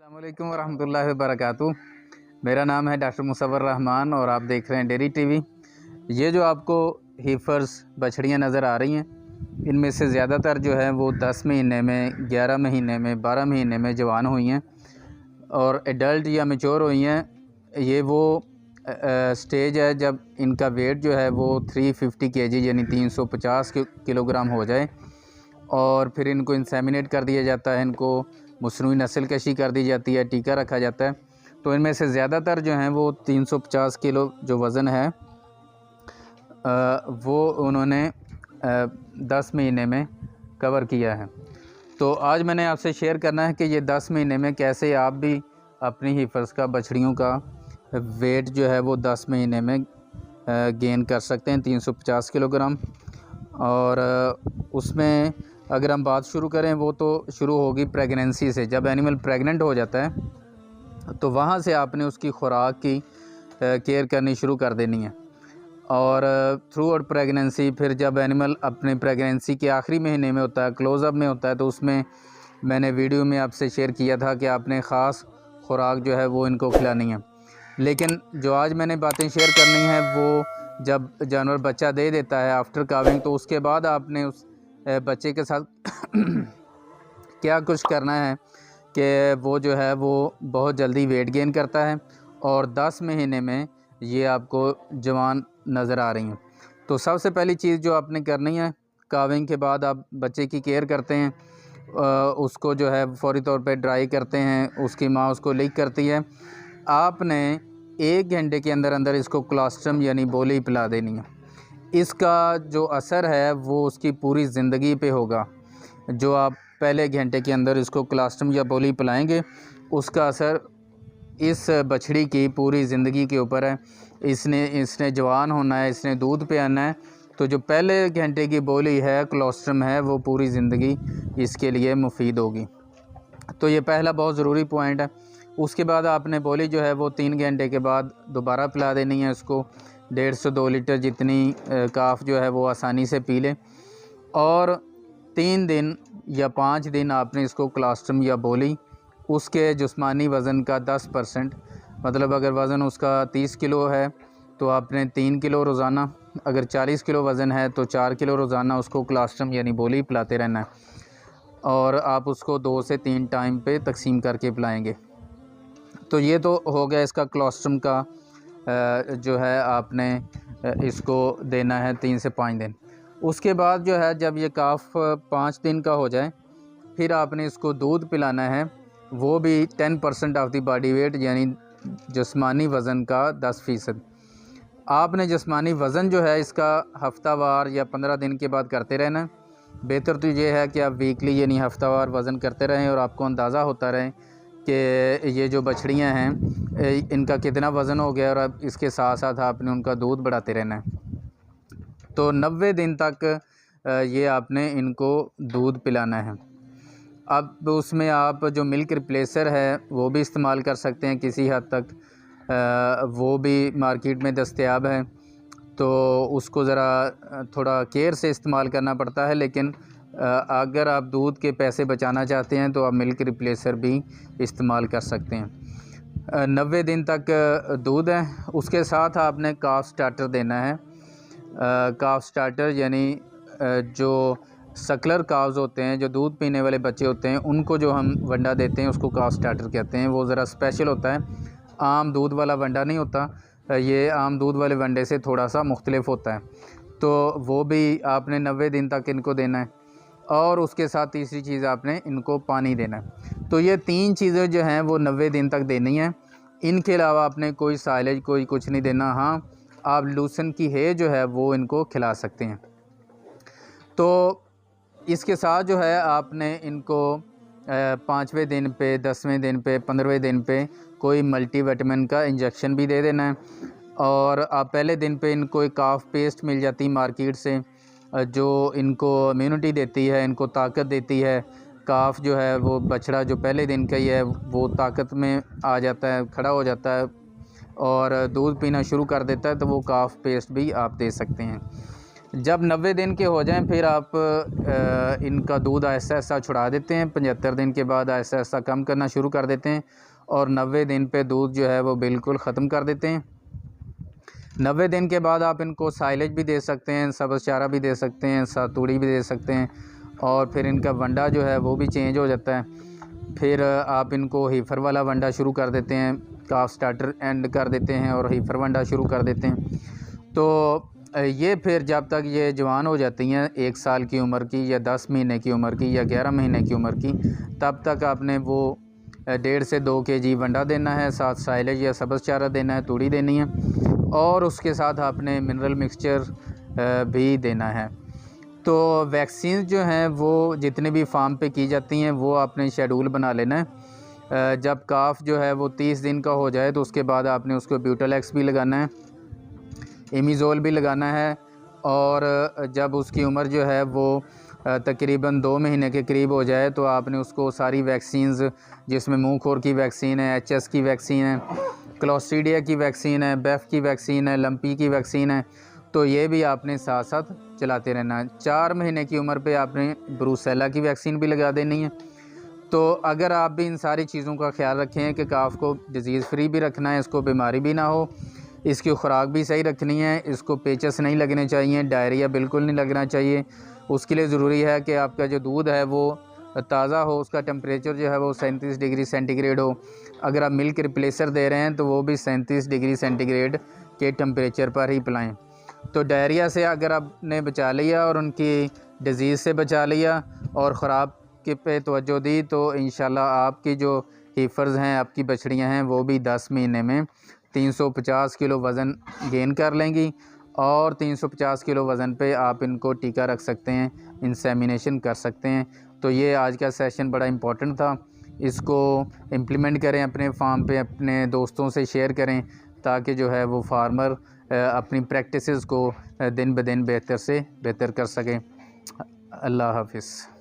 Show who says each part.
Speaker 1: अस्सलामुअलैकुम वरहमतुल्लाहि वबरकातुहू। मेरा नाम है डॉक्टर मुसव्वर रहमान और आप देख रहे हैं डेयरी टीवी। ये जो आपको हीफर्स बछड़ियाँ नज़र आ रही हैं, इनमें से ज़्यादातर जो है वो 10 महीने में, 11 महीने में, 12 महीने में जवान हुई हैं और एडल्ट या मैच्योर हुई हैं। ये वो स्टेज है जब इनका वेट जो है वो 350 केजी यानी 350 किलोग्राम हो जाए और फिर इनको इंसेमिनेट कर दिया जाता है, इनको मसनूई नस्ल कशी कर दी जाती है, टीका रखा जाता है। तो इनमें से ज़्यादातर जो हैं वो 350 किलो जो वज़न है वो उन्होंने 10 महीने में कवर किया है। तो आज मैंने आपसे शेयर करना है कि ये 10 महीने में कैसे आप भी अपनी हीफर्स का, बछड़ियों का वेट जो है वो 10 महीने में गेन कर सकते हैं 350 किलोग्राम। और उसमें अगर हम बात शुरू करें वो तो शुरू होगी प्रेगनेंसी से। जब एनिमल प्रेग्नेंट हो जाता है तो वहाँ से आपने उसकी खुराक की केयर करनी शुरू कर देनी है और थ्रू आउट प्रेगनेंसी, फिर जब एनिमल अपने प्रेगनेंसी के आखिरी महीने में होता है, क्लोज़अप में होता है, तो उसमें मैंने वीडियो में आपसे शेयर किया था कि आपने ख़ास खुराक जो है वो इनको खिलानी है। लेकिन जो आज मैंने बातें शेयर करनी है वो जब जानवर बच्चा दे देता है आफ्टर काविंग, तो उसके बाद आपने उस बच्चे के साथ क्या कुछ करना है कि वो जो है वो बहुत जल्दी वेट गेन करता है और 10 महीने में ये आपको जवान नज़र आ रही हैं। तो सबसे पहली चीज़ जो आपने करनी है, काविंग के बाद आप बच्चे की केयर करते हैं, उसको जो है फ़ौरी तौर पे ड्राई करते हैं, उसकी माँ उसको लीक करती है। आपने 1 घंटे के अंदर अंदर इसको कोलोस्ट्रम यानी बोली पिला देनी है। इसका जो असर है वो उसकी पूरी ज़िंदगी पे होगा। जो आप पहले घंटे के अंदर इसको कोलोस्ट्रम या बोली पिलाएंगे, उसका असर इस बछड़ी की पूरी ज़िंदगी के ऊपर है। इसने जवान होना है, इसने दूध पे आना है, तो जो पहले घंटे की बोली है, कोलोस्ट्रम है, वो पूरी ज़िंदगी इसके लिए मुफीद होगी। तो ये पहला बहुत ज़रूरी पॉइंट है। उसके बाद आपने बोली जो है वो 3 घंटे के बाद दोबारा पिला देनी है उसको। 1.5 से 2 लीटर जितनी काफ जो है वो आसानी से पी ले और 3 दिन या 5 दिन आपने इसको कोलोस्ट्रम या बोली उसके जिस्मानी वज़न का 10%, मतलब अगर वज़न उसका 30 किलो है तो आपने 3 किलो रोज़ाना, अगर 40 किलो वज़न है तो 4 किलो रोज़ाना उसको कोलोस्ट्रम यानी बोली पिलाते रहना है और आप उसको 2 से 3 टाइम पे तकसीम करके पिलाएंगे। तो ये तो हो गया इसका कोलोस्ट्रम का जो है आपने इसको देना है 3 से 5 दिन। उसके बाद जो है जब ये काफ 5 दिन का हो जाए फिर आपने इसको दूध पिलाना है, वो भी 10% ऑफ द बॉडी वेट यानी जिस्मानी वज़न का 10%। आपने जिस्मानी वज़न जो है इसका हफ्तावार या 15 दिन के बाद करते रहना है। बेहतर तो ये है कि आप वीकली यानी हफ्तावार वज़न करते रहें और आपको अंदाज़ा होता रहे कि ये जो बछड़ियाँ हैं इनका कितना वज़न हो गया और अब इसके साथ साथ आपने उनका दूध बढ़ाते रहना है। तो 90 दिन तक ये आपने इनको दूध पिलाना है। अब उसमें आप जो मिल्क रिप्लेसर है वो भी इस्तेमाल कर सकते हैं किसी हद तक, वो भी मार्केट में दस्तयाब है। तो उसको ज़रा थोड़ा केयर से इस्तेमाल करना पड़ता है, लेकिन अगर आप दूध के पैसे बचाना चाहते हैं तो आप मिल्क रिप्लेसर भी इस्तेमाल कर सकते हैं। 90 दिन तक दूध है। उसके साथ आपने काफ स्टार्टर देना है। काफ स्टार्टर यानी जो सकलर काव्स होते हैं, जो दूध पीने वाले बच्चे होते हैं, उनको जो हम वंडा देते हैं उसको काफ स्टार्टर कहते हैं। वो ज़रा स्पेशल होता है, आम दूध वाला वंडा नहीं होता, ये आम दूध वाले वंडे से थोड़ा सा मुख्तलिफ होता है। तो वो भी आपने 90 दिन तक इनको देना है और उसके साथ तीसरी चीज़ आपने इनको पानी देना है। तो ये 3 चीज़ें जो हैं वो 90 दिन तक देनी है। इनके अलावा आपने कोई साइलेज कोई कुछ नहीं देना। हाँ, आप लूसन की है जो है वो इनको खिला सकते हैं। तो इसके साथ जो है आपने इनको 5वें दिन पे, 10वें दिन पे, 15वें दिन पे कोई मल्टीविटामिन का इंजेक्शन भी दे देना है। और आप पहले दिन पे इनको एक काफ पेस्ट मिल जाती मार्केट से जो इनको इम्यूनिटी देती है, इनको ताकत देती है। काफ जो है वो बछड़ा जो पहले दिन का ही है वो ताकत में आ जाता है, खड़ा हो जाता है और दूध पीना शुरू कर देता है। तो वो काफ पेस्ट भी आप दे सकते हैं। जब 90 दिन के हो जाएं फिर आप इनका दूध आहिस्ता आहिस्ता छुड़ा देते हैं। 75 दिन के बाद आहिस्ता आहिस्ता कम करना शुरू कर देते हैं और 90 दिन पे दूध जो है वो बिल्कुल ख़त्म कर देते हैं। 90 दिन के बाद आप इनको साइलेज भी दे सकते हैं, सब्ज़ चारा भी दे सकते हैं, सातूड़ी भी दे सकते हैं और फिर इनका वंडा जो है वो भी चेंज हो जाता है। फिर आप इनको हीफर वाला वंडा शुरू कर देते हैं, काफ स्टार्टर एंड कर देते हैं और हीफर वंडा शुरू कर देते हैं। तो ये फिर जब तक ये जवान हो जाती हैं 1 साल की उम्र की या 10 महीने की उम्र की या 11 महीने की उम्र की, तब तक आपने वो 1.5 से 2 kg वंडा देना है, साथ साइलेज या सब्ज़ चारा देना है, तूड़ी देनी है और उसके साथ आपने मिनरल मिक्सचर भी देना है। तो वैक्सीन जो हैं वो जितने भी फार्म पे की जाती हैं वो आपने शेड्यूल बना लेना है। जब काफ जो है वो 30 दिन का हो जाए तो उसके बाद आपने उसको ब्यूटालैक्स भी लगाना है, इमीज़ोल भी लगाना है और जब उसकी उम्र जो है वो तकरीबन 2 महीने के करीब हो जाए तो आपने उसको सारी वैक्सीन्स, जिसमें मुँह खोर की वैक्सीन है, HS की वैक्सीन है, क्लोस्ट्रीडिया की वैक्सीन है, बेफ की वैक्सीन है, लंपी की वैक्सीन है, तो ये भी आपने साथ साथ चलाते रहना है। 4 महीने की उम्र पे आपने ब्रूसेला की वैक्सीन भी लगा देनी है। तो अगर आप भी इन सारी चीज़ों का ख्याल रखें कि काफ को डिज़ीज़ फ्री भी रखना है, इसको बीमारी भी ना हो, इसकी खुराक भी सही रखनी है, इसको पेचस नहीं लगने चाहिए, डायरिया बिल्कुल नहीं लगना चाहिए। उसके लिए ज़रूरी है कि आपका जो दूध है वो ताज़ा हो, उसका टेम्परेचर जो है वो 37 डिग्री सेंटीग्रेड हो। अगर आप मिल्क रिप्लेसर दे रहे हैं तो वो भी 37 डिग्री सेंटीग्रेड के टेम्परेचर पर ही पिलाएं। तो डायरिया से अगर आपने बचा लिया और उनकी डिज़ीज़ से बचा लिया और ख़ुराक के पे तवज्जो दी तो इंशाल्लाह आपकी जो हीफर्स हैं, आपकी बछड़ियाँ हैं, वो भी 10 महीने में 350 किलो वज़न गेन कर लेंगी और 350 किलो वज़न पे आप इनको टीका रख सकते हैं, इंसेमिनेशन कर सकते हैं। तो ये आज का सेशन बड़ा इम्पोर्टेंट था, इसको इम्प्लीमेंट करें अपने फार्म पे, अपने दोस्तों से शेयर करें ताकि जो है वो फार्मर अपनी प्रैक्टिसेस को दिन ब दिन बेहतर से बेहतर कर सकें। अल्लाह हाफ़िज़।